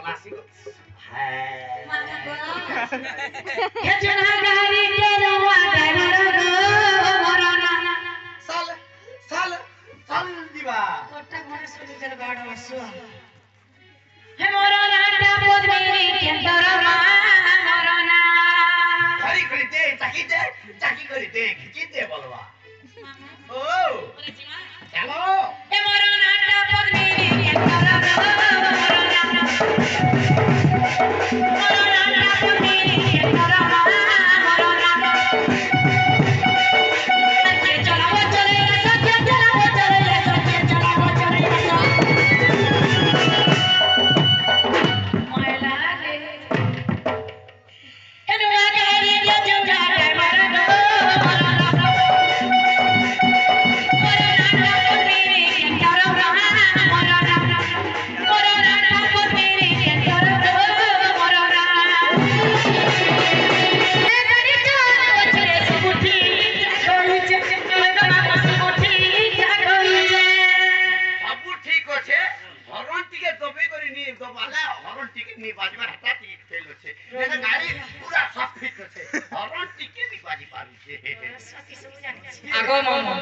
classic হ্যাঁ খেচনা গাড়ি কেরুয়া driver গো মরনা সাল সাল সাল দিবা তোটা ঘরে সুবিধার গাড় আসো হে মরনাটা পদ্মিনী কেন্দর মা মরনা খালি করিতে চাকি করিতে খিচিতে বলবা ও চলো হে মরনাটা পদ্মিনী কেন্দর মা মরনা মরনাটা পদ্মিনী কেন্দর মা মরনা সখে চলাবো চলে সখে চলাবো চলে সখে চলাবো চলে ময়লা রে এনুয়া গাড়ি কে জুড়া ড্রাইভার গো মরনা মরনাটা পদ্মিনী কেন্দর মা মরনা মরনাটা পদ্মিনী কেন্দর গো মরনা গাড়ি চালা বছরে সুবুঠি কইছে ওই মামা সুবুঠি কইছে সবু ঠিক আছে হরন টিকে দবে করে নি দবালা হরন টিকে নি বাজবার হাতা টিকে ফেল হচ্ছে এটা গাড়ি পুরা সব ফিট আছে হরন টিকে নি বাজি পারিছে আগো মামা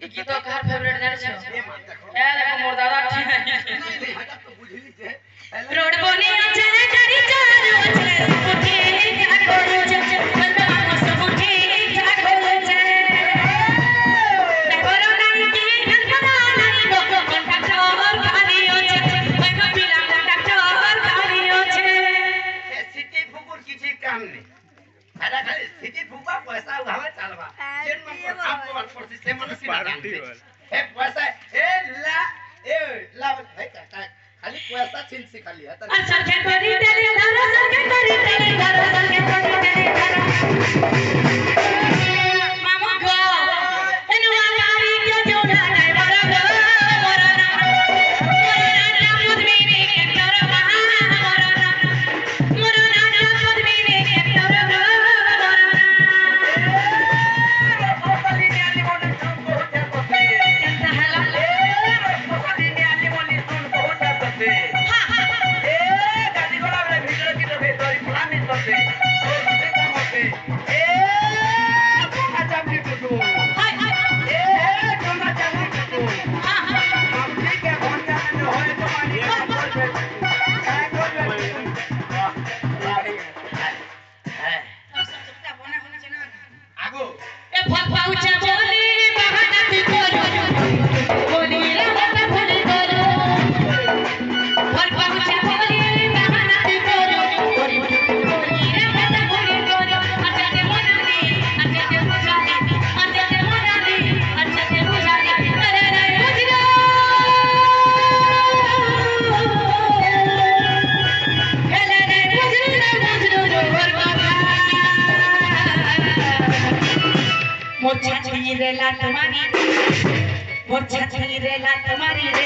এই গীত কার ফেভারিট জানিছো এ মা দেখো এ দেখো মোর দাদা ঠিক নাই নাই হাতা তো বুঝলি যে রোড বনে আছে গাড়ি চালা বছরে সুবুঠি কইছে ওই মামা সুবুঠি কইছে ড্রাইভার নাই কি হেলপার নাই গো কন্ডাক্টর গাড়ি আছে ওই মা পিলা কন্ডাক্টর গাড়ি আছে সিটি ফুকুর কিছু কাম নেই সারা খালি সিটি ফুকবা পয়সা উঠাবে চালবা যেন মন আপন করছি সে মন সিনা এ পয়সা এ লা ভাই খালি পয়সা ছিনছি খালি এটা सरके करी तेरे धरो सरके करी तेरे धरो सरके करी तेरे धरो मामा गो एनुआ गाड़ी के जोड़ा ड्राइवर गो मरना मरना पद्मिनी केंदर महा मरना मरना पद्मिनी केंदर गो मरना রসগোল্লা নিয়ালি মনে শুন বহুত করতে केंता हला রসগোল্লা নিয়ালি মনে শুন বহুত করতে এ গাড়ি ঘোড়া রে ভিতরে কি তো ভেতরি প্লানিং করতে ও সে কাম করতে এ কোনা চামড়ি টুটু हाय हाय এ কোনা চামড়ি টুটু हां हां अब ठीक है घंटा में होए तो पानी का बोल पे काय बोल আগো ए फफाउचा बोली बहाना तू करो बोली रे मत भूल करो फफाउचा बोली बहाना तू करो बोली रे मत भूल करो अच्छा के मनाली अच्छा के बुझाली अच्छा के मनाली अच्छा के बुझाली अरे रे बुझलो अरे रे बुझलो वर बाबा मोर छाछी रे लात मारी मोर छाछी रे लात मारी रे